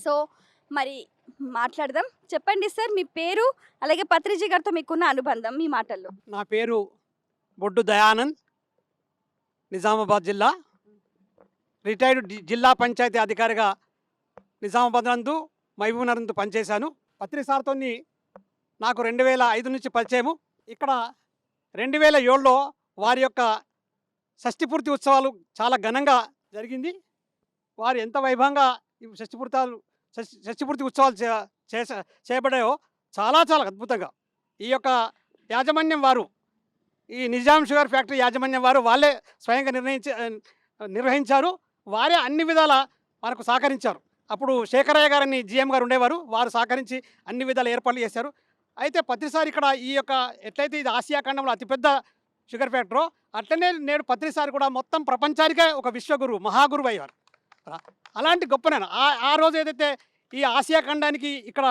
So, మరి మాట్లాడదాం. చెప్పండి సార్ మీ పేరు, అలాగే పత్రిజీ గారితో మీకున్న అనుబంధం మీ మాటల్లో. నా పేరు బొడ్డు దయానంద్, నిజామాబాద్ జిల్లా. రిటైర్డ్ జిల్లా పంచాయతీ అధికారిగా నిజామాబాద్ నందు, మహబూబ్ నగర్ నందు పనిచేశాను. పత్రి సార్తో నాకు 2005 నుంచి పరిచయము. ఇక్కడ 2007లో వారి యొక్క షష్ఠిపూర్తి ఉత్సవాలు చాలా ఘనంగా జరిగింది. వారు ఎంత వైభవంగా ఈ షష్ఠిపూర్తి ఉత్సవాలు చేయబడాయో చాలా చాలా అద్భుతంగా. ఈ యొక్క యాజమాన్యం వారు, ఈ నిజాం షుగర్ ఫ్యాక్టరీ యాజమాన్యం వారు వాళ్ళే స్వయంగా నిర్వహించారు. వారే అన్ని విధాల మనకు సహకరించారు. అప్పుడు శేఖరయ్య గారని జీఎం గారు ఉండేవారు. వారు సహకరించి అన్ని విధాల ఏర్పాట్లు చేశారు. అయితే పత్రిసారి ఇక్కడ ఈ యొక్క ఎట్లయితే ఇది ఆసియా ఖండంలో అతిపెద్ద షుగర్ ఫ్యాక్టరీ, అట్లనే నేడు పత్రిసారి కూడా మొత్తం ప్రపంచానికే ఒక విశ్వగురువు, మహాగురువు అయ్యారు. అలాంటి గొప్పనైనా ఆ రోజు ఏదైతే ఈ ఆసియా ఖండానికి ఇక్కడ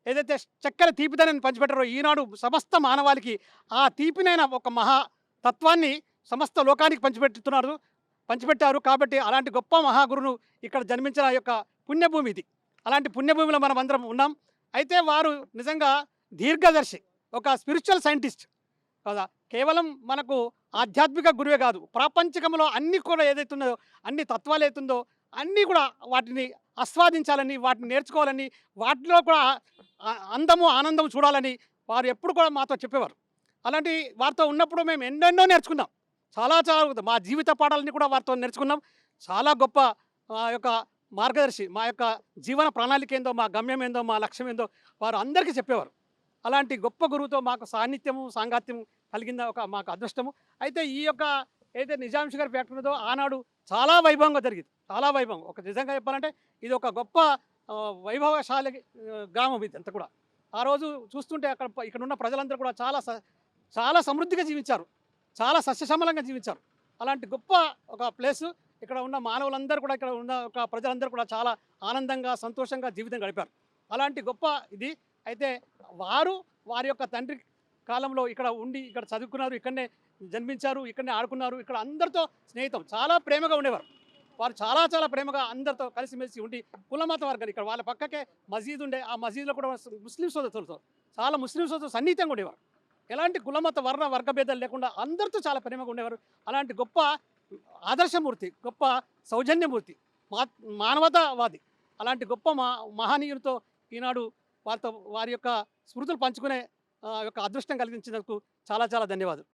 ఏదైతే చక్కెర తీపిదనాన్ని పంచిపెట్టారో, ఈనాడు సమస్త మానవాళికి ఆ తీపినైన ఒక మహా తత్వాన్ని సమస్త లోకానికి పంచిపెట్టారు. కాబట్టి అలాంటి గొప్ప మహాగురును ఇక్కడ జన్మించిన యొక్క పుణ్యభూమి ఇది. అలాంటి పుణ్యభూమిలో మనం అందరం ఉన్నాం. అయితే వారు నిజంగా దీర్ఘదర్శి, ఒక స్పిరిచువల్ సైంటిస్ట్ కదా. కేవలం మనకు ఆధ్యాత్మిక గురువే కాదు, ప్రాపంచికంలో అన్నీ కూడా ఏదైతుందో, అన్ని తత్వాలు ఏతుందో అన్నీ కూడా వాటిని ఆస్వాదించాలని, వాటిని నేర్చుకోవాలని, వాటిలో కూడా అందము ఆనందం చూడాలని వారు ఎప్పుడు కూడా మాతో చెప్పేవారు. అలాంటి వారితో ఉన్నప్పుడు మేము ఎన్నెన్నో నేర్చుకున్నాం. చాలా చాలా మా జీవిత పాఠాలని కూడా వారితో నేర్చుకున్నాం. చాలా గొప్ప యొక్క మార్గదర్శి, మా యొక్క జీవన ప్రణాళిక ఏందో, మా గమ్యం ఏందో, మా లక్ష్యం ఏందో వారు అందరికీ చెప్పేవారు. అలాంటి గొప్ప గురువుతో మాకు సాన్నిధ్యము, సాంగత్యం కలిగింద ఒక మాకు అదృష్టము. అయితే ఈ యొక్క ఏదైతే నిజాం షుగర్ ఫ్యాక్టరీ ఉందో ఆనాడు చాలా వైభవంగా జరిగింది. చాలా వైభవం. ఒక నిజంగా చెప్పాలంటే ఇది ఒక గొప్ప వైభవశాలి గ్రామం ఇది అంతా కూడా. ఆ రోజు చూస్తుంటే ఇక్కడ ఉన్న ప్రజలందరూ కూడా చాలా సమృద్ధిగా జీవించారు, చాలా సస్యశ్యామలంగా జీవించారు. అలాంటి గొప్ప ఒక ప్లేసు. ఇక్కడ ఉన్న మానవులందరూ కూడా, ఇక్కడ ఉన్న ఒక ప్రజలందరూ కూడా చాలా ఆనందంగా, సంతోషంగా జీవితం గడిపారు. అలాంటి గొప్ప ఇది. అయితే వారి యొక్క తండ్రి కాలంలో ఇక్కడ ఉండి, ఇక్కడ చదువుకున్నారు, ఇక్కడనే జన్మించారు, ఇక్కడనే ఆడుకున్నారు. ఇక్కడ అందరితో స్నేహితం, చాలా ప్రేమగా ఉండేవారు. వారు చాలా చాలా ప్రేమగా అందరితో కలిసిమెలిసి ఉండి, కులమత వర్గాలు ఇక్కడ వాళ్ళ పక్కకే మసీద్ ఉండే, ఆ మసీదులో కూడా ముస్లిం సోదరులతో, చాలా ముస్లిం సోదరులు సన్నిహితంగా ఉండేవారు. ఎలాంటి కులమత వర్గభేదాలు లేకుండా అందరితో చాలా ప్రేమగా ఉండేవారు. అలాంటి గొప్ప ఆదర్శమూర్తి, గొప్ప సౌజన్యమూర్తి, మానవతావాది, అలాంటి గొప్ప మహనీయులతో ఈనాడు వారి యొక్క స్మృతులు పంచుకునే యొక్క అదృష్టం కలిగించినందుకు చాలా చాలా ధన్యవాదాలు.